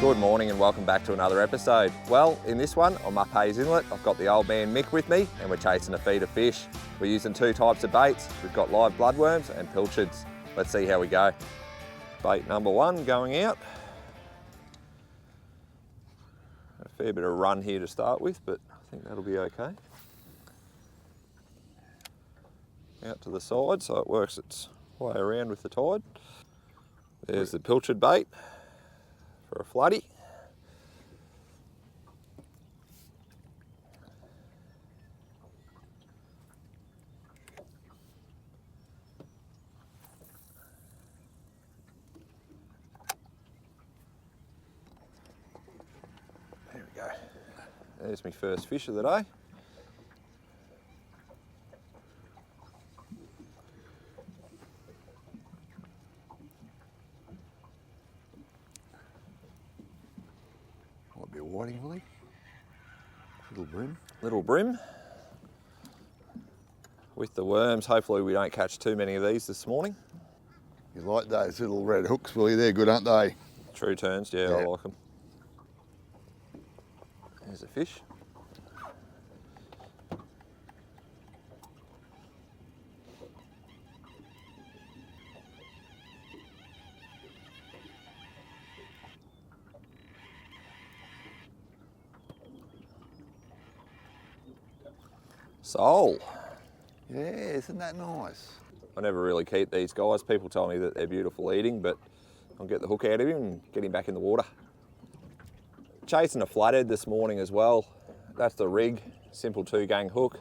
Good morning and welcome back to another episode. Well, in this one, I'm up Hayes Inlet. I've got the old man Mick with me and we're chasing a feed of fish. We're using two types of baits. We've got live bloodworms and pilchards. Let's see how we go. Bait number one going out. A fair bit of run here to start with, but I think that'll be okay. Out to the side so it works its way around with the tide. There's the pilchard bait for a floodie. There we go. There's my first fish of the day. Might be a whiting, will he? Little brim. Little brim. With the worms, hopefully we don't catch too many of these this morning. You like those little red hooks, Willie? They're good, aren't they? True turns, yeah, I like them. There's a fish. Sole. Yeah, isn't that nice? I never really keep these guys. People tell me that they're beautiful eating, but I'll get the hook out of him and get him back in the water. Chasing a flathead this morning as well. That's the rig, simple 2-gang hook,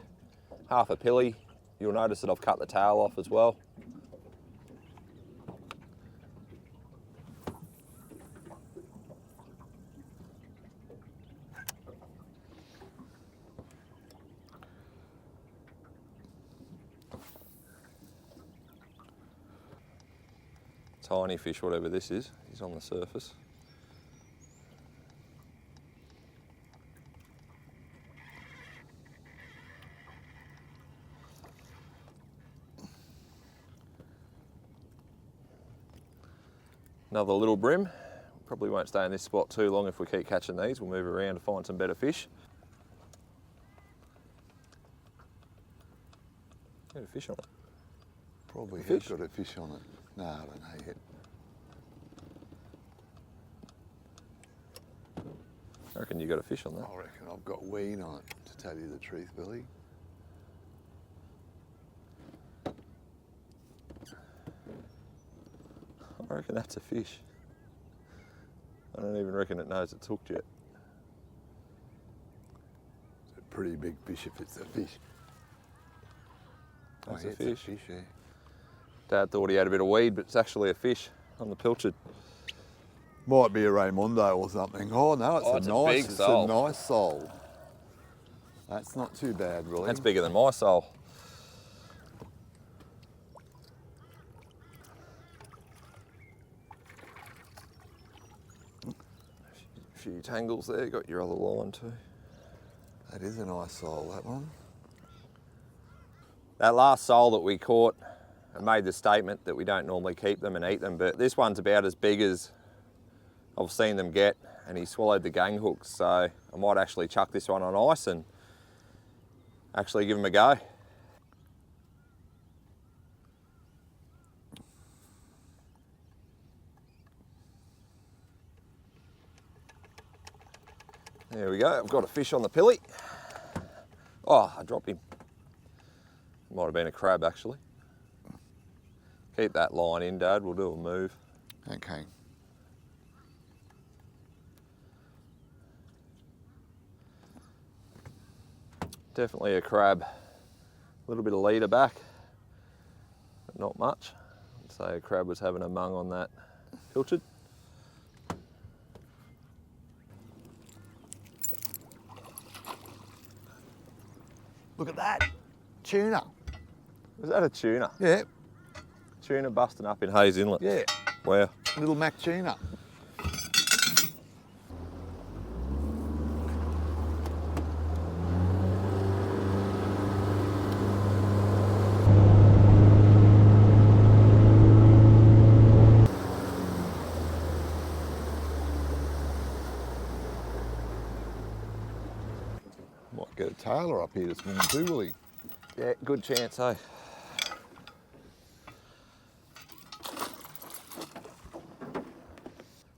half a pilly. You'll notice that I've cut the tail off as well. Tiny fish, whatever this is, he's on the surface. Another little brim. Probably won't stay in this spot too long if we keep catching these. We'll move around to find some better fish. Got a fish on it. Probably has got a fish on it. No, I don't know yet. I reckon you got a fish on that. I reckon I've got weed on it, to tell you the truth, Billy. I reckon that's a fish. I don't even reckon it knows it's hooked yet. It's a pretty big fish if it's a fish. That's yeah, a fish. It's a fish, yeah. Dad thought he had a bit of weed, but it's actually a fish on the pilchard. Might be a Raymondo or something. Oh no, it's a big sole. It's a nice sole. That's not too bad, really. That's bigger than my sole. A few tangles there, got your other line too. That is a nice sole, that one. That last sole that we caught, I made the statement that we don't normally keep them and eat them, but this one's about as big as I've seen them get, and he swallowed the gang hooks, so I might actually chuck this one on ice and actually give him a go. There we go, I've got a fish on the pilly. Oh, I dropped him. Might have been a crab actually. Keep that line in, Dad, we'll do a move. Okay. Definitely a crab. A little bit of leader back, but not much. I'd say a crab was having a mung on that pilchard. Look at that. Tuna. Was that a tuna? Yeah. Tuna busting up in Hayes Inlet. Yeah. Wow. Little Mac tuna. Get a tailor up here this morning too, will he? Yeah, good chance, eh?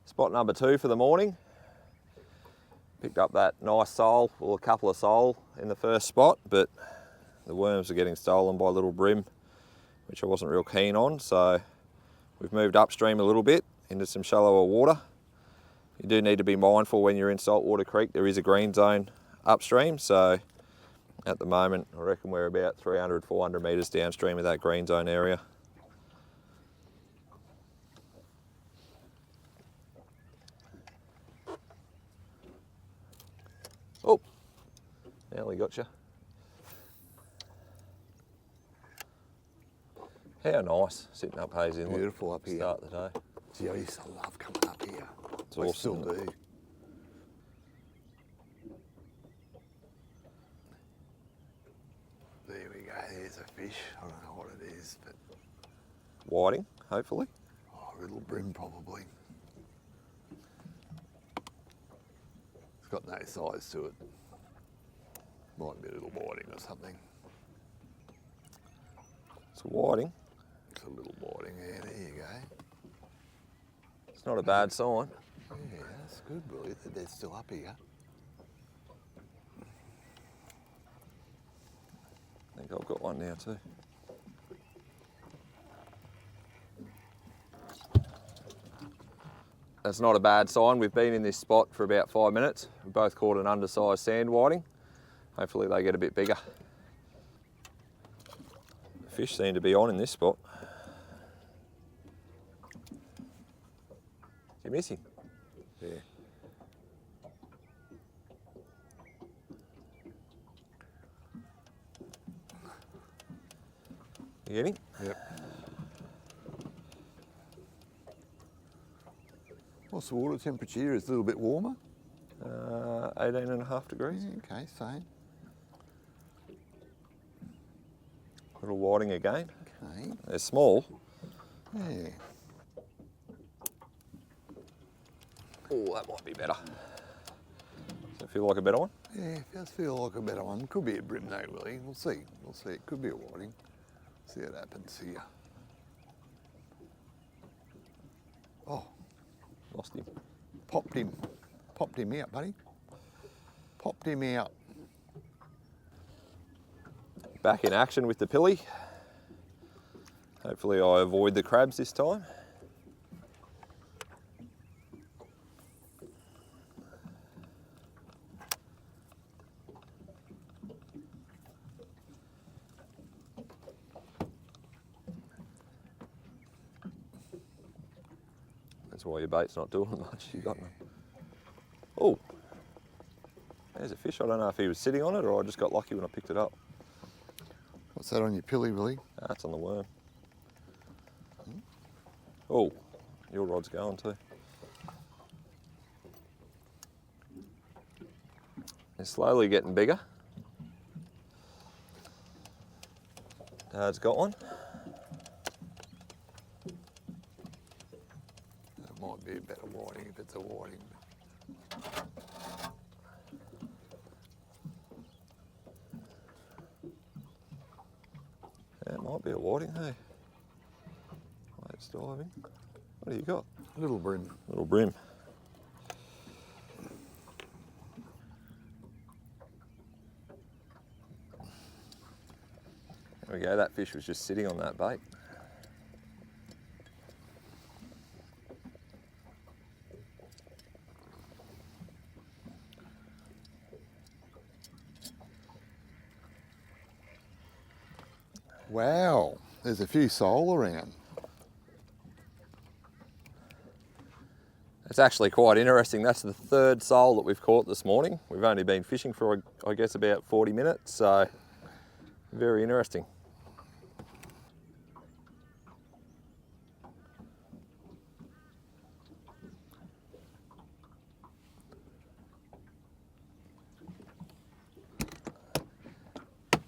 Spot number 2 for the morning. Picked up that nice sole, or a couple of sole in the first spot, but the worms are getting stolen by little brim, which I wasn't real keen on, so we've moved upstream a little bit into some shallower water. You do need to be mindful when you're in saltwater creek, there is a green zone upstream, so at the moment I reckon we're about 300, 400 metres downstream of that green zone area. Oh, nearly got you. How nice sitting up Hayes Inlet. Beautiful up here. Start the day. Gee, I used to love coming up here. It's I awesome. still do. There we go, there's a fish. I don't know what it is, but... Whiting, hopefully. Oh, a little brim probably. It's got no size to it. Might be a little whiting or something. It's a whiting. It's a little whiting, yeah, there you go. It's not a bad sign. Yeah, that's good, Billy, that they're still up here. I think I've got one now too. That's not a bad sign. We've been in this spot for about 5 minutes. We've both caught an undersized sand whiting. Hopefully they get a bit bigger. The fish seem to be on in this spot. Did you miss him? Yeah. You get him? Yep. What's the water temperature here? It's a little bit warmer? 18.5 degrees. Yeah, okay, same. Little whiting again. Okay. They're small. Yeah. Oh, that might be better. Does it feel like a better one? Yeah, it does feel like a better one. Could be a brim though, Willie. We'll see. We'll see. It could be a whiting. See what happens here. Oh, Lost him. popped him. Popped him out, buddy. Popped him out. Back in action with the pilly. Hopefully I avoid the crabs this time. That's why your bait's not doing much. You got no. Oh, there's a fish. I don't know if he was sitting on it or I just got lucky when I picked it up. What's that on your pilly, Willie? That's on the worm. Oh, your rod's going too. They're slowly getting bigger. Dad's got one. That might be a better whiting if it's a whiting. Yeah, it might be a whiting, hey. It's diving. What do you got? A little brim. Little brim. There we go, that fish was just sitting on that bait. Wow, there's a few sole around. It's actually quite interesting. That's the third sole that we've caught this morning. We've only been fishing for, I guess, about 40 minutes, so very interesting.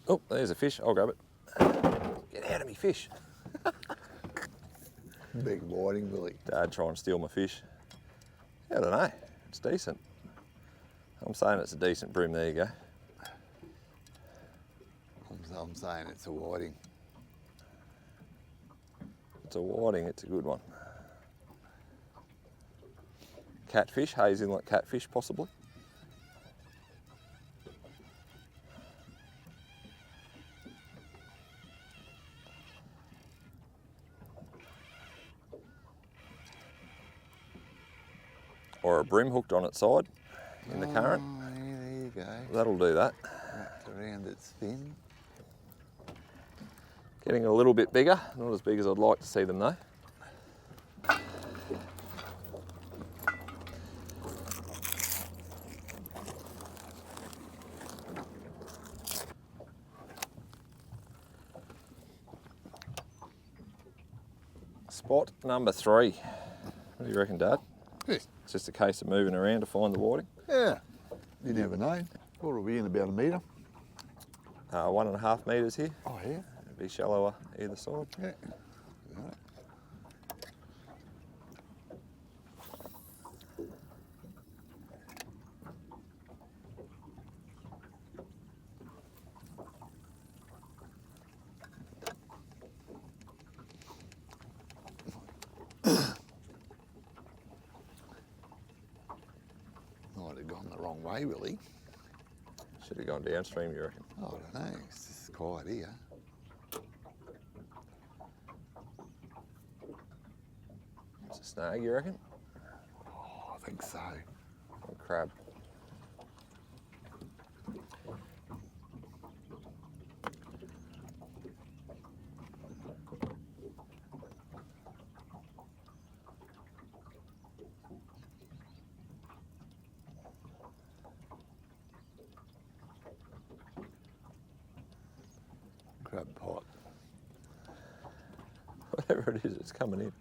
Oh, there's a fish. I'll grab it. Get out of me, fish. Big whiting, Billy. Dad trying to steal my fish. I don't know. It's decent. I'm saying it's a decent brim. There you go. I'm saying it's a whiting. It's a whiting, it's a good one. Catfish, Hayes Inlet catfish possibly. Or a bream hooked on its side in the current. Oh, yeah, there you go. That'll do that. Wrapped around its fin. Getting a little bit bigger, not as big as I'd like to see them though. Spot number 3. What do you reckon, Dad? Yeah. It's just a case of moving around to find the whiting. Yeah. You never know. Thought it'll be in about a metre. 1.5 metres here. Oh, yeah. It'd be shallower either side. Yeah. Right. Might have gone the wrong way, really. Should have gone downstream, you reckon? I don't know. It's just quiet here. It's a snag, you reckon? Oh, I think so. Or a crab. Crab pot. Whatever it is, it's coming in.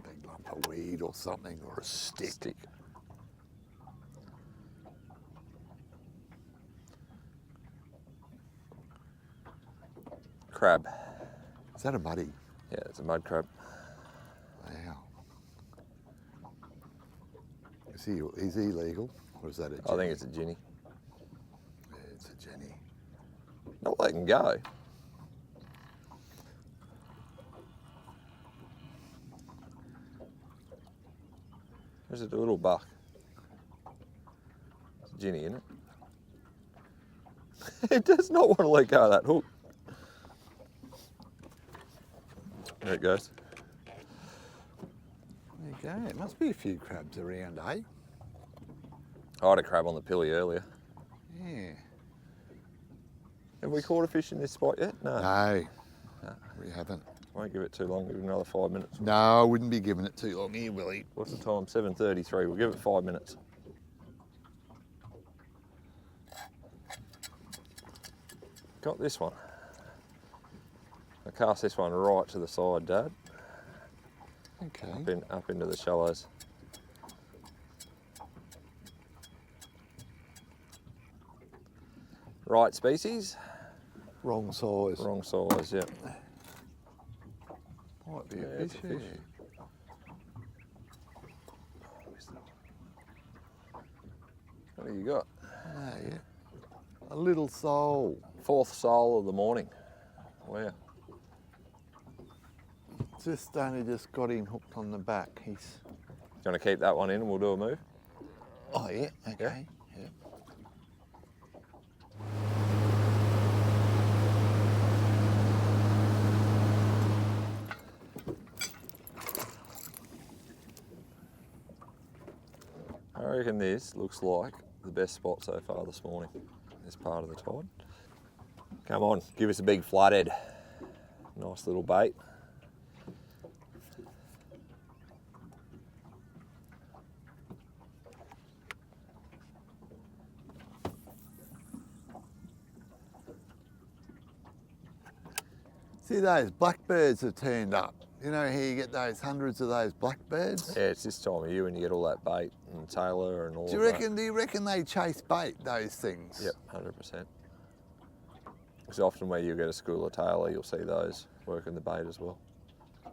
Big lump of weed or something, or a stick. Crab. Is that a muddy? Yeah, it's a mud crab. Wow. Is he legal, or is that a Jenny? I think it's a ginny. Yeah, it's a Jenny. Not letting go. There's a little buck. It's a ginny, isn't it? It does not want to let go of that hook. There it goes. There you go. It must be a few crabs around, eh? I had a crab on the pilly earlier. Yeah. Have we caught a fish in this spot yet? No. No, we haven't. Won't give it too long, give it another 5 minutes. No, I wouldn't be giving it too long here, Willie. What's the time? 7:33. We'll give it 5 minutes. Got this one. I cast this one right to the side, Dad. Okay. Up into the shallows. Right species, Wrong size. wrong size, yeah. Might be Yeah, a it's fish, a fish. yeah. What do you got? No, yeah. A little sole. 4th sole of the morning. Wow. Only just got him hooked on the back. He's. Do you want to keep that one in and we'll do a move? Oh yeah. Okay. Yeah. I reckon this looks like the best spot so far this morning, this part of the tide. Come on, give us a big flathead. Nice little bait. See, those blackbirds have turned up. You know how you get those hundreds of those blackbirds? Yeah, it's this time of year when you get all that bait and Tailor and all Do you of reckon they chase bait, those things? that. Yep, 100%. Because often where you get a school of Tailor, you'll see those working the bait as well.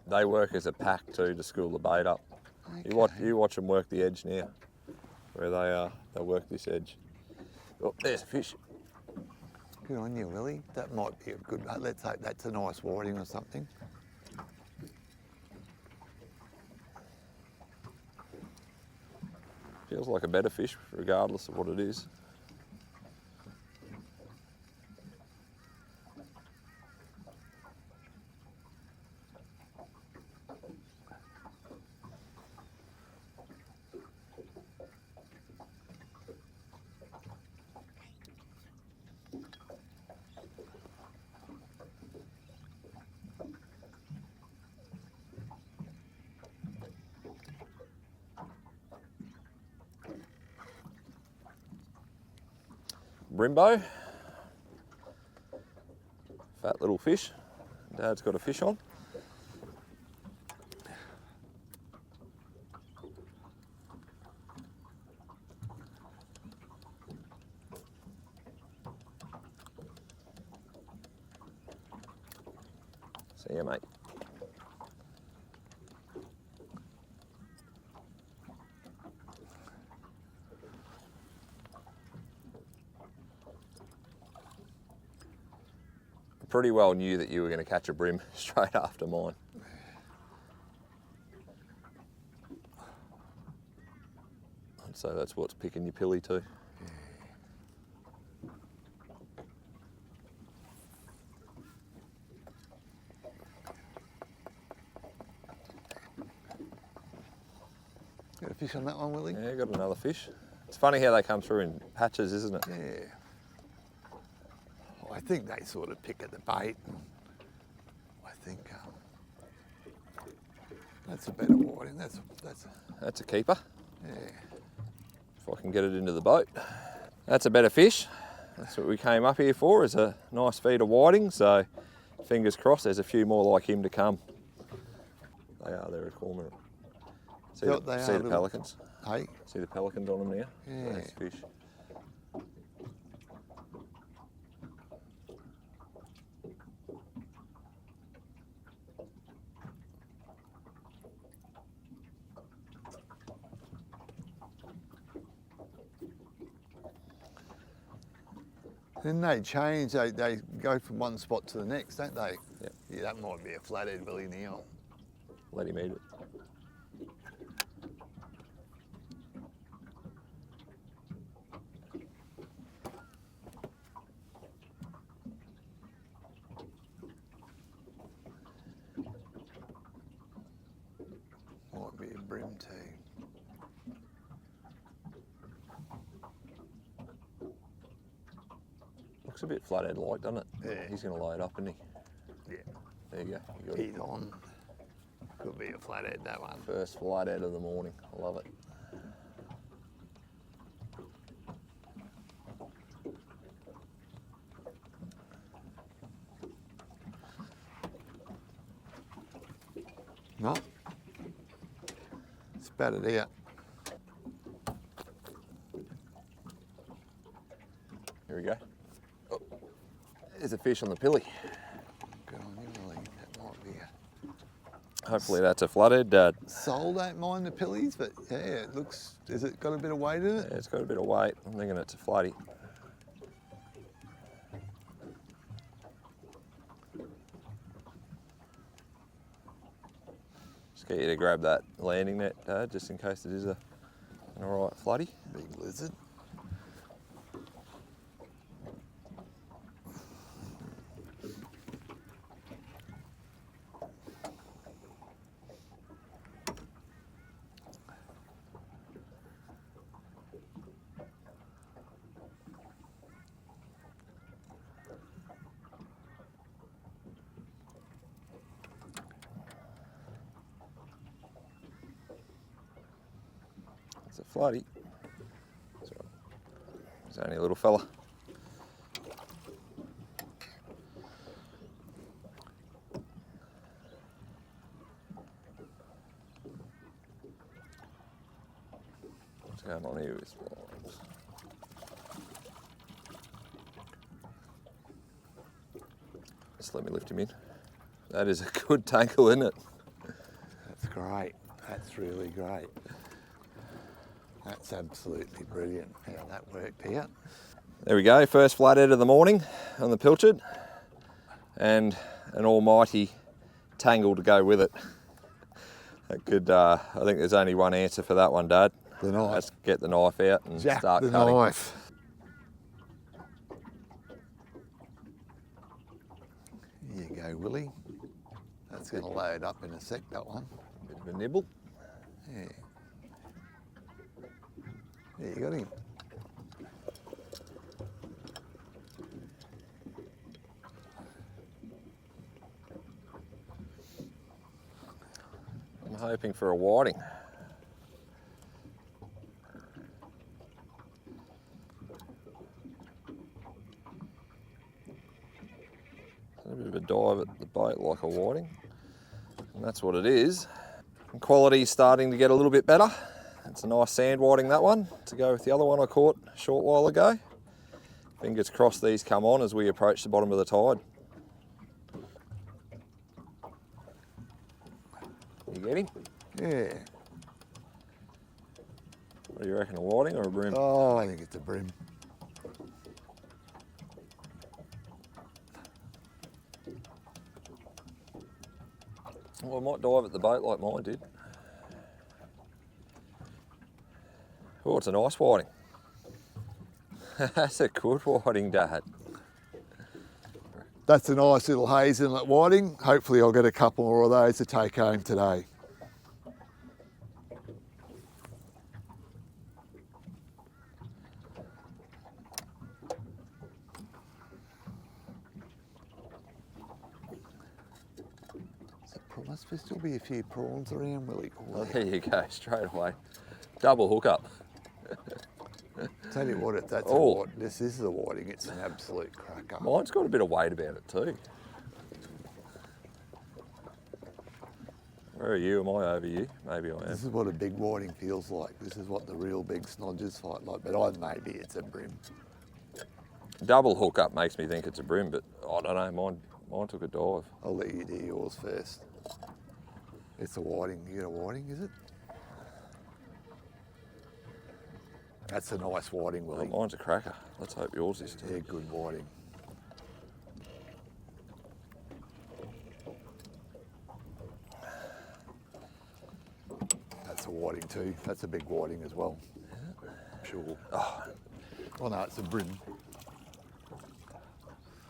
They work as a pack too to school the bait up. Okay. You watch them work the edge now. where they work this edge. Oh, there's a fish. Good on you, Willie. That might be a good, let's hope that's a nice whiting or something. Feels like a better fish, regardless of what it is. Brimbo, fat little fish. Dad's got a fish on. See ya, mate. Pretty well knew that you were going to catch a brim straight after mine. And so that's what's picking your pilly too. Got a fish on that one, Willie? Yeah, got another fish. It's funny how they come through in patches, isn't it? Yeah. I think they sort of pick at the bait. I think that's a better whiting. That's a keeper. Yeah. If I can get it into the boat. That's a better fish. That's what we came up here for, is a nice feed of whiting. So fingers crossed there's a few more like him to come. They're a cormorant. See the pelicans? Hey? See the pelicans on them now? Yeah. That's fish. Then they change, they go from one spot to the next, don't they? Yep. Yeah, that might be a flathead, Willie, now. Let him eat it. Might be a brim too. Looks a bit flathead like, doesn't it? Yeah. He's going to load up, isn't he? Yeah. There you go. You got it. He's on. Could be a flathead, that one. First flathead of the morning. I love it. No. Spat it out. Here we go. Oh, there's a fish on the pilly. Good on you, Willie. That might be a... Hopefully that's a flathead, Dad. Sole don't mind the pillies, but yeah, it looks... Has it got a bit of weight in it? Yeah, it's got a bit of weight. I'm thinking it's a flatty. Just get you to grab that landing net, Dad, just in case it is an alright flatty. Big lizard. It's a flatty. It's only a little fella. What's going on here with lines? Just let me lift him in. That is a good tankle, isn't it? That's great. That's really great. That's absolutely brilliant how that worked out. There we go, first flathead of the morning on the pilchard, and an almighty tangle to go with it. That could, I think there's only one answer for that one, Dad. The knife. Let's get the knife out and Jack start the cutting. knife. Here you go, Willie. That's going to load up in a sec, that one. Bit of a nibble. Yeah. Yeah, you got him. I'm hoping for a whiting. A bit of a dive at the bait like a whiting, and that's what it is. And quality's starting to get a little bit better. It's a nice sand whiting, that one, to go with the other one I caught a short while ago. Fingers crossed these come on as we approach the bottom of the tide. You get him? Yeah. What do you reckon, a whiting or a bream? Oh, I think it's a bream. Well, I might dive at the boat like mine did. Oh, it's a nice whiting. That's a good whiting, Dad. That's a nice little Hayes Inlet whiting. Hopefully I'll get a couple more of those to take home today. Must still be a few prawns around, Willie. Oh, there you go, straight away. Double hookup. Tell you what, this is a whiting. It's an absolute cracker. Mine's got a bit of weight about it too. Where are you? Am I over you? Maybe I am. This is what a big whiting feels like. This is what the real big snodgers fight like. But maybe it's a bream. Double hookup makes me think it's a bream, but I don't know. Mine took a dive. I'll let you do yours first. It's a whiting. You got a whiting, is it? That's a nice whiting, Willie. Oh, mine's a cracker. Let's hope yours is too. Yeah, good whiting. That's a whiting too. That's a big whiting as well. Yeah. Sure. Oh, no, it's a bream.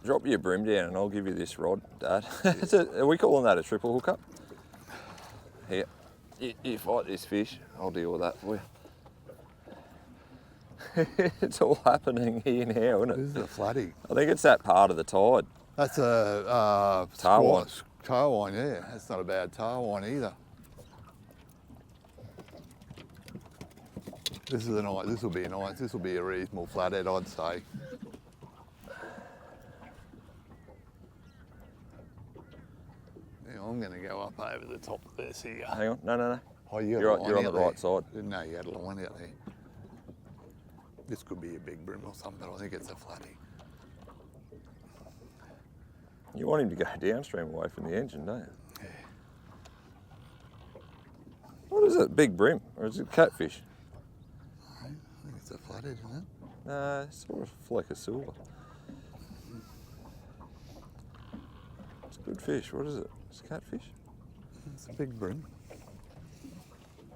Drop your bream down and I'll give you this rod, Dad. Are we calling that a triple hookup? Here, you fight this fish, I'll deal with that for you. It's all happening here now, isn't it? This is a flatty. I think it's that part of the tide. That's a tarwine. Tarwine, yeah. That's not a bad tarwine either. This is a nice. This will be a nice. This will be a reasonable flathead, I'd say. I'm going to go up over the top of this here. Hang on, no. Oh, you're on the right side. No, you had a line out there. This could be a big bream or something, but I think it's a flatty. You want him to go downstream away from the engine, don't you? Yeah. What is it, big bream, or is it catfish? I think it's a flathead, isn't it? No, it's sort of a fleck of silver. It's a good fish, what is it? It's catfish? It's a big bream.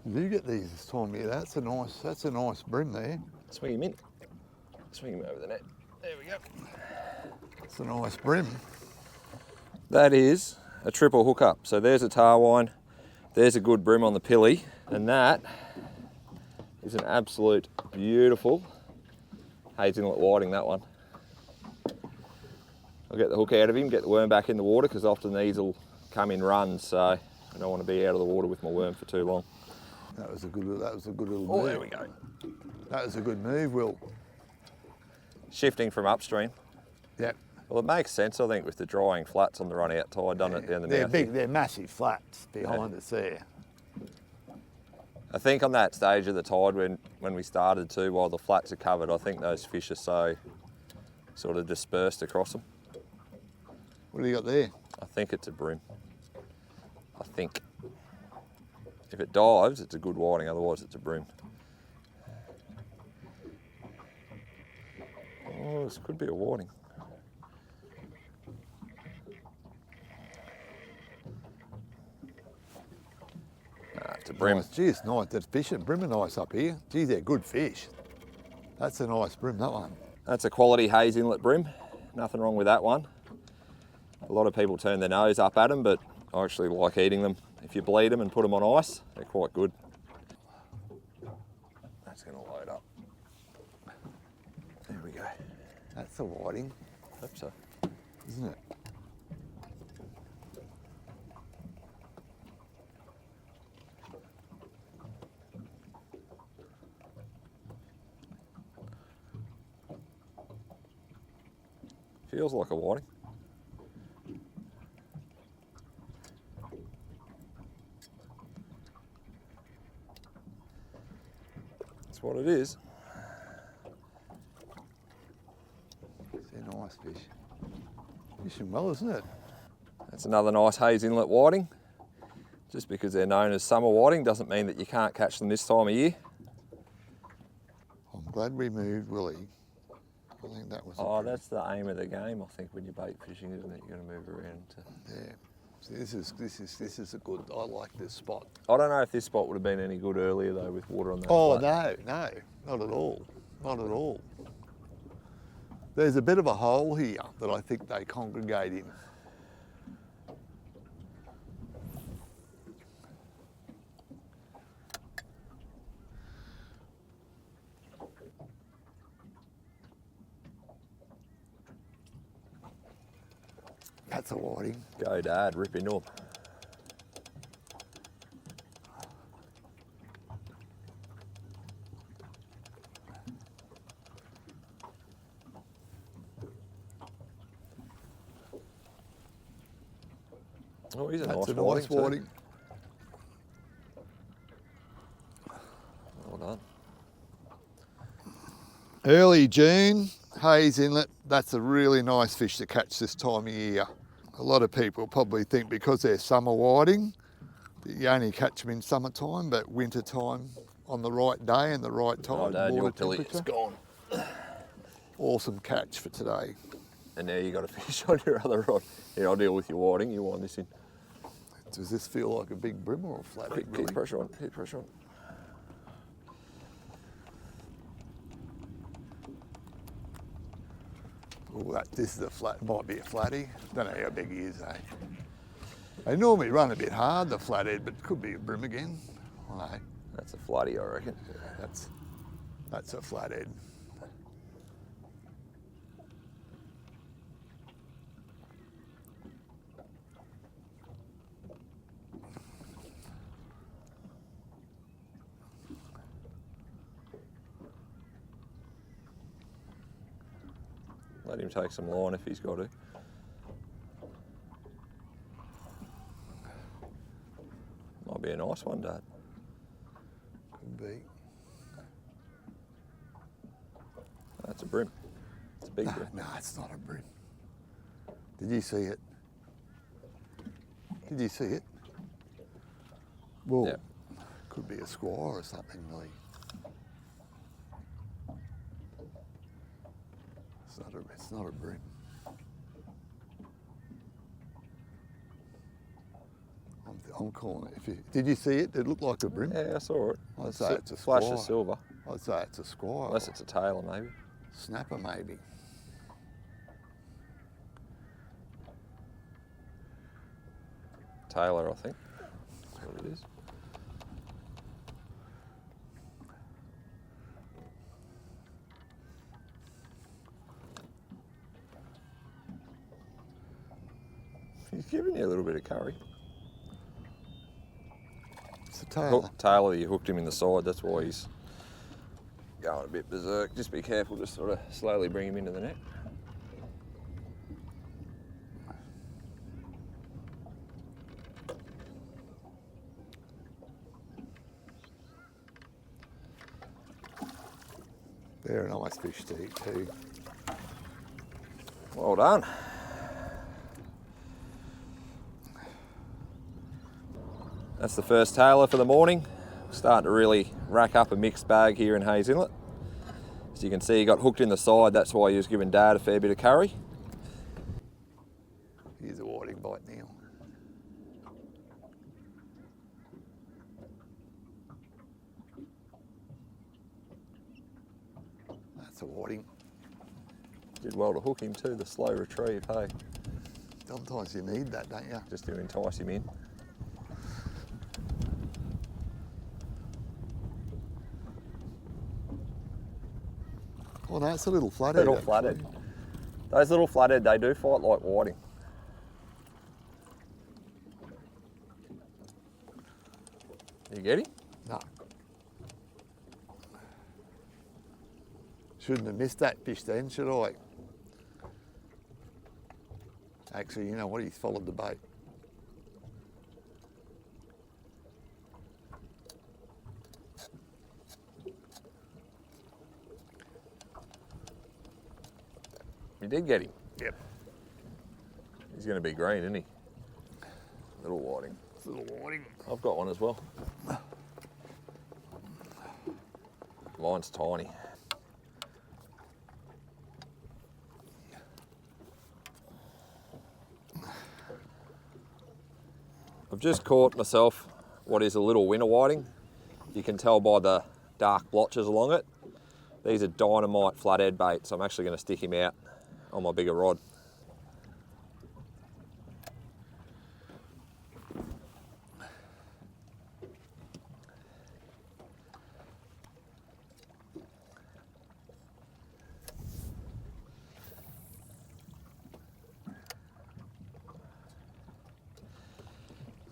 You do get these this time of year. That's a nice bream there. Swing him in. Swing him over the net. There we go. It's a nice bream. That is a triple hookup. So there's a tarwine, there's a good bream on the pilly, and that is an absolute beautiful Hayes Inlet whiting, that one. I'll get the hook out of him, get the worm back in the water, because often these will come in runs, so I don't want to be out of the water with my worm for too long. That was a good little move. Oh, there we go. That was a good move, Will. Shifting from upstream. Yep. Well, it makes sense, I think, with the drying flats on the run out tide, doesn't it, down the They're mouth big, here? they're massive flats behind us there. I think on that stage of the tide when we started too, while the flats are covered, I think those fish are so sort of dispersed across them. What do you got there? I think it's a bream. I think. If it dives, it's a good whiting, otherwise it's a bream. Oh, this could be a warning. It's a bream. Nice. Gee, it's nice. That fish and bream are nice up here. Gee, they're good fish. That's a nice bream, that one. That's a quality Hayes Inlet bream. Nothing wrong with that one. A lot of people turn their nose up at them, but I actually like eating them. If you bleed them and put them on ice, they're quite good. That's going to load up. There we go. That's a whiting, Hope so. isn't it? Feels like a whiting. That's what it is. They're nice fish. Fishing well, isn't it? That's another nice Hayes Inlet whiting. Just because they're known as summer whiting doesn't mean that you can't catch them this time of year. I'm glad we moved Willie. I think that was. Oh, that's the aim of the game, I think, when you're bait fishing, isn't it? You're going to move around. Yeah. See, this is a good. I like this spot. I don't know if this spot would have been any good earlier though, with water on that. Oh flat. no, not at all. Not at all. There's a bit of a hole here that I think they congregate in. That's a whiting. Go, Dad, rip into them. Oh, he's a That's nice a nice whiting. whiting. Well done. Early June, Hayes Inlet. That's a really nice fish to catch this time of year. A lot of people probably think because they're summer whiting, that you only catch them in summertime, but winter time on the right day and the right tide, Oh, Dad, water you'll tell temperature. it's gone. Awesome catch for today. And now you got a fish on your other rod. Here, I'll deal with your whiting. You wind this in. Does this feel like a big bream or a flathead? Keep pressure on. Keep pressure on. Oh, this is a flat. Might be a flatty. Don't know how big he is, eh? They normally run a bit hard, the flathead, but it could be a bream again. I know. That's a flatty, I reckon. Yeah, that's a flathead. Let him take some line if he's got to. Might be a nice one, Dad. Could be. That's a bream. It's a big bream. No, it's not a bream. Did you see it? Did you see it? Well, Yeah. could be a squaw or something, really. It's not a bream. I'm calling it. Did you see it? It looked like a bream. Yeah, I saw it. I'd say it's a flash squaw. of silver. I'd say it's a squaw. Unless it's a tailor, maybe. Snapper, maybe. Tailor, I think. That's what it is. He's giving you a little bit of curry. It's a tailor. Tailor, you hooked him in the side, that's why he's going a bit berserk. Just be careful, just sort of slowly bring him into the net. They're a nice fish to eat too. Well done. That's the first tailor for the morning. Starting to really rack up a mixed bag here in Hayes Inlet. As you can see, he got hooked in the side. That's why he was giving Dad a fair bit of curry. Here's a whiting bite now. That's a whiting. Did well to hook him too, the slow retrieve, hey? Sometimes you need that, don't you? Just to entice him in. Oh no, it's a little flathead. Little flathead. Those little flathead, they do fight like whiting. You get him? No. Shouldn't have missed that fish then, should I? Actually, you know what? He's followed the bait. You did get him. Yep. He's going to be green, isn't he? Little whiting. It's a little whiting. I've got one as well. Mine's tiny. I've just caught myself what is a little winter whiting. You can tell by the dark blotches along it. These are dynamite flathead bait, so I'm actually going to stick him out on my bigger rod.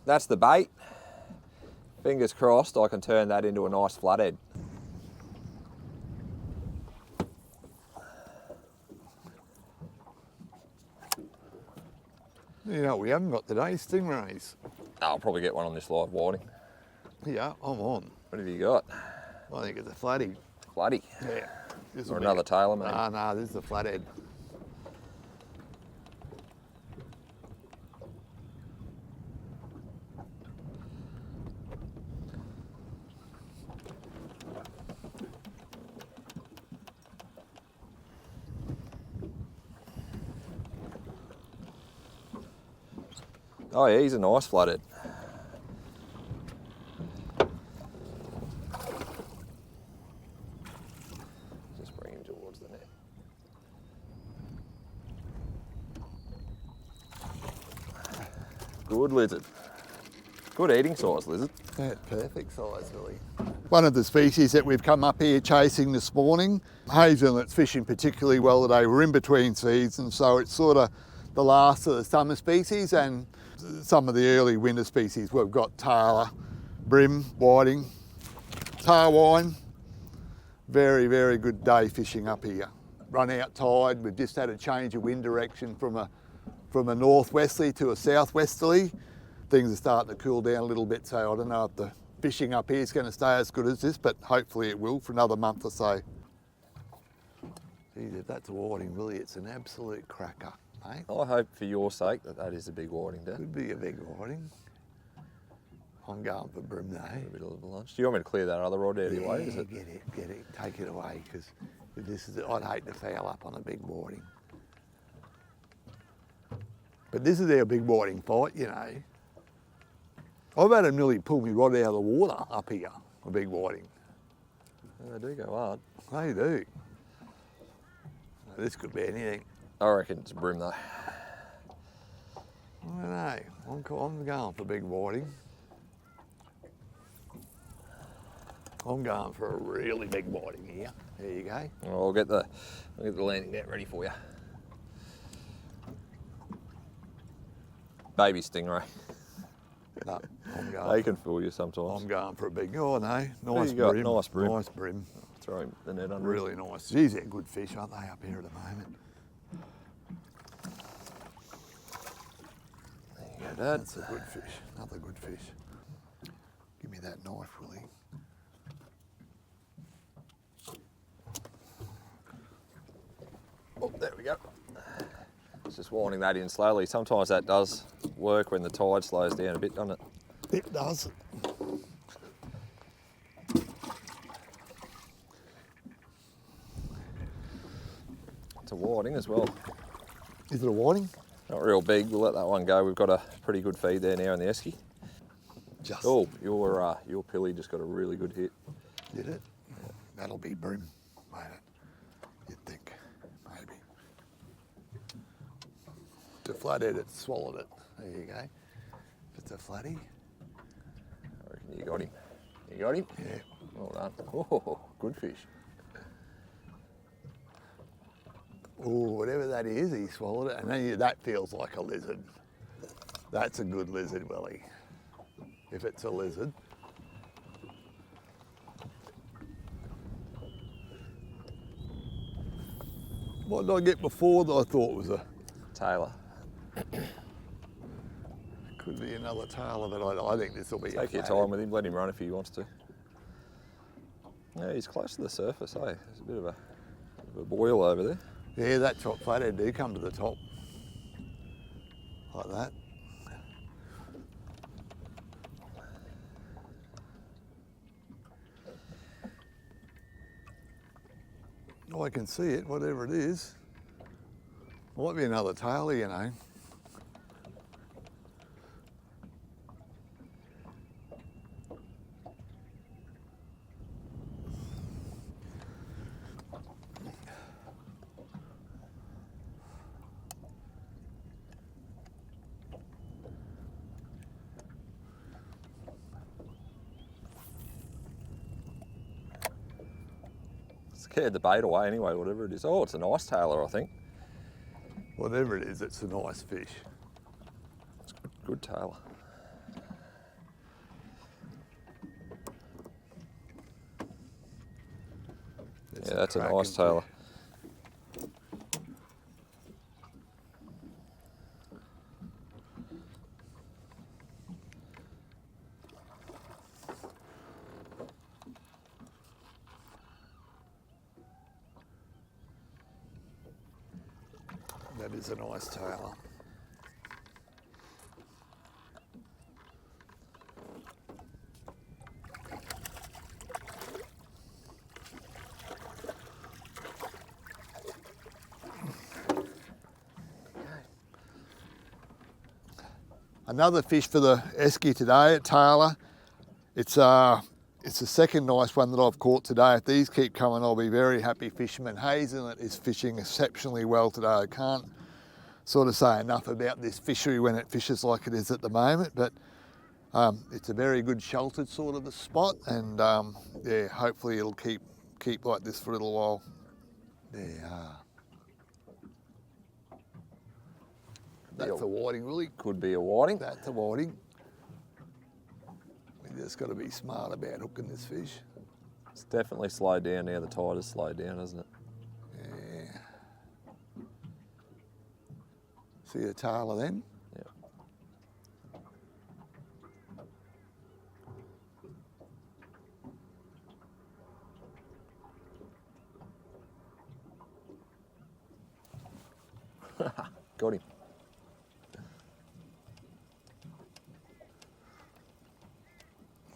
That's the bait. Fingers crossed I can turn that into a nice flathead. You know what we haven't got today? Stingrays. I'll probably get one on this live whiting. Yeah, I'm on. What have you got? I think it's a flatty. Flatty. Yeah. This Or will be another tailor, maybe. No, this is a flathead. Oh yeah, he's a nice flathead. Just bring him towards the net. Good lizard. Good eating size lizard. Yeah, perfect size, really. One of the species that we've come up here chasing this morning, Hayes Inlet's fishing particularly well today. We're in between seasons, so it's sort of the last of the summer species and some of the early winter species. We've got tailor, brim, whiting, tarwine. Very, very good day fishing up here. Run out tide. We've just had a change of wind direction from a northwesterly to a southwesterly. Things are starting to cool down a little bit, so I don't know if the fishing up here is going to stay as good as this, but hopefully it will for another month or so. Geez, if that's a whiting, really, it's an absolute cracker, mate. I hope for your sake that is a big whiting, Dad. Could be a big whiting. I'm going for brim though. A bit of lunch. Do you want me to clear that other rod out of your way? Is it? Get it, take it away, because this is, I'd hate to foul up on a big whiting. But this is our big whiting fight, you know. I've had them nearly pull me rod out of the water up here, a big whiting. Yeah, they do go hard. They do. This could be anything. I reckon it's a brim though. I don't know. I'm going for big whiting. I'm going for a really big whiting here. There you go. I'll get the landing net ready for you. Baby stingray. No, I'm going. They can fool you sometimes. I'm going for a big. Oh no, nice you got? brim. Nice brim. Nice brim. Throw the net under. Really nice. Geez, they're good fish, aren't they, up here at the moment? There you go, Dad. That's a good fish. Another good fish. Give me that knife, Willie. Oh, there we go. It's just winding that in slowly. Sometimes that does work when the tide slows down a bit, doesn't it? It does. a whiting as well. Is it a whiting? Not real big, we'll let that one go. We've got a pretty good feed there now in the esky. Just. Oh, your pilly just got a really good hit. Did it? Yeah. That'll be bream, won't it? You'd think, maybe. The flathead, it swallowed it. There you go. If it's a flatty. I reckon you got him. You got him? Yeah. Well done. Oh, good fish. Oh, whatever that is, he swallowed it, and then that feels like a lizard. That's a good lizard, Willie. If it's a lizard. What did I get before that I thought was a... Tailor. Could be another tailor, but I think this will be Take your time with him, let him run if he wants to. Yeah, he's close to the surface, eh? There's a bit of a boil over there. Yeah, that top flathead do come to the top. Like that. Oh, I can see it, whatever it is. Might be another tailor, you know. Scared the bait away anyway, whatever it is. Oh, it's a nice tailor, I think. Whatever it is, it's a nice fish. It's good tailor. Yeah, that's a nice tailor. That is a nice tailor. Another fish for the esky today at Tailor. It's the second nice one that I've caught today. If these keep coming, I'll be very happy fisherman. Hayes Inlet is fishing exceptionally well today. I can't sort of say enough about this fishery when it fishes like it is at the moment, but it's a very good sheltered sort of a spot, and yeah, hopefully it'll keep like this for a little while. There you are. That's a whiting, really. Could be a whiting. That's a whiting. We just got to be smart about hooking this fish. It's definitely slowed down now. The tide has slowed down, hasn't it? Yeah. See a tailor then? Yeah. Got him.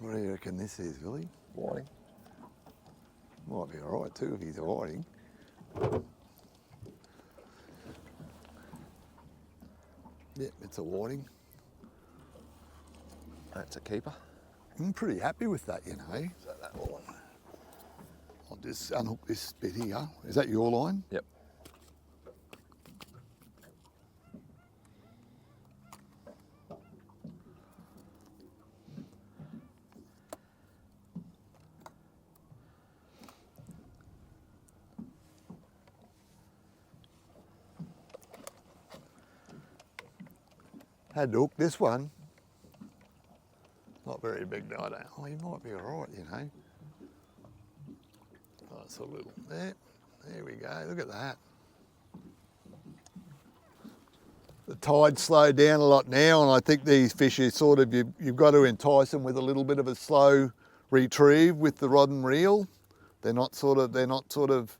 What do you reckon this is, Billy? Whiting. Might be all right too if he's a whiting. Yep, it's a whiting. That's a keeper. I'm pretty happy with that, you know. Is that one? I'll just unhook this bit here. Is that your line? Yep. Had to hook this one. Not very big, no, I don't. Oh, he might be all right, you know. Oh, it's a little, there we go, look at that. The tide slowed down a lot now, and I think these fish are sort of, you've got to entice them with a little bit of a slow retrieve with the rod and reel. They're not sort of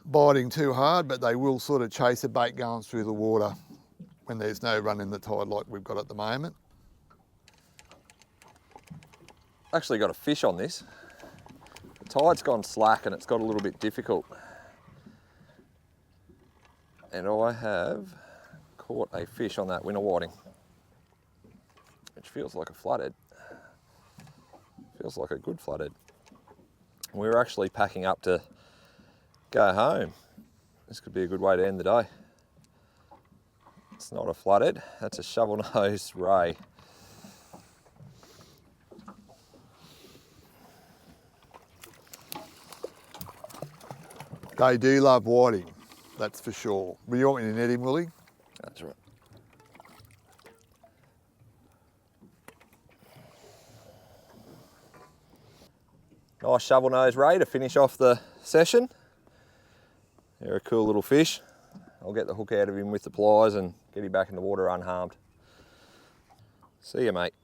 biting too hard, but they will sort of chase a bait going through the water when there's no run in the tide like we've got at the moment. Actually got a fish on this. The tide's gone slack and it's got a little bit difficult. And I have caught a fish on that winter whiting, which feels like a flathead. Feels like a good flathead. We were actually packing up to go home. This could be a good way to end the day. It's not a flathead, that's a shovel-nosed ray. They do love whiting, that's for sure. Will you want me to net him, Willie? That's right. Nice shovel-nosed ray to finish off the session. They're a cool little fish. I'll get the hook out of him with the pliers and get him back in the water unharmed. See you, mate.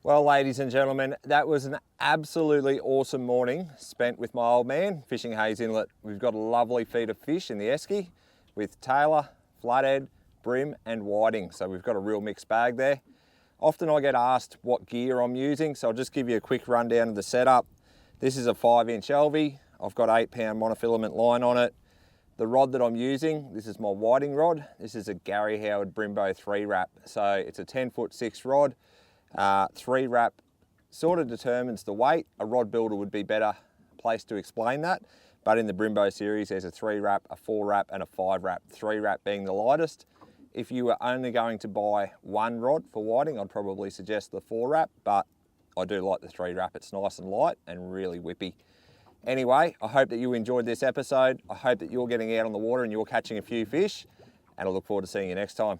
Well, ladies and gentlemen, that was an absolutely awesome morning spent with my old man fishing Hayes Inlet. We've got a lovely feed of fish in the esky with tailor, flathead, brim and whiting. So we've got a real mixed bag there. Often I get asked what gear I'm using, so I'll just give you a quick rundown of the setup. This is a 5-inch LV. I've got 8-pound monofilament line on it. The rod that I'm using, this is my whiting rod. This is a Gary Howard Brembo 3-wrap. So it's a 10-foot 6 rod. 3-wrap sort of determines the weight. A rod builder would be better placed to explain that. But in the Brembo series, there's a 3-wrap, a 4-wrap and a 5-wrap. 3-wrap being the lightest. If you were only going to buy one rod for whiting, I'd probably suggest the 4-wrap, but I do like the 3-wrap. It's nice and light and really whippy. Anyway, I hope that you enjoyed this episode. I hope that you're getting out on the water and you're catching a few fish, and I look forward to seeing you next time.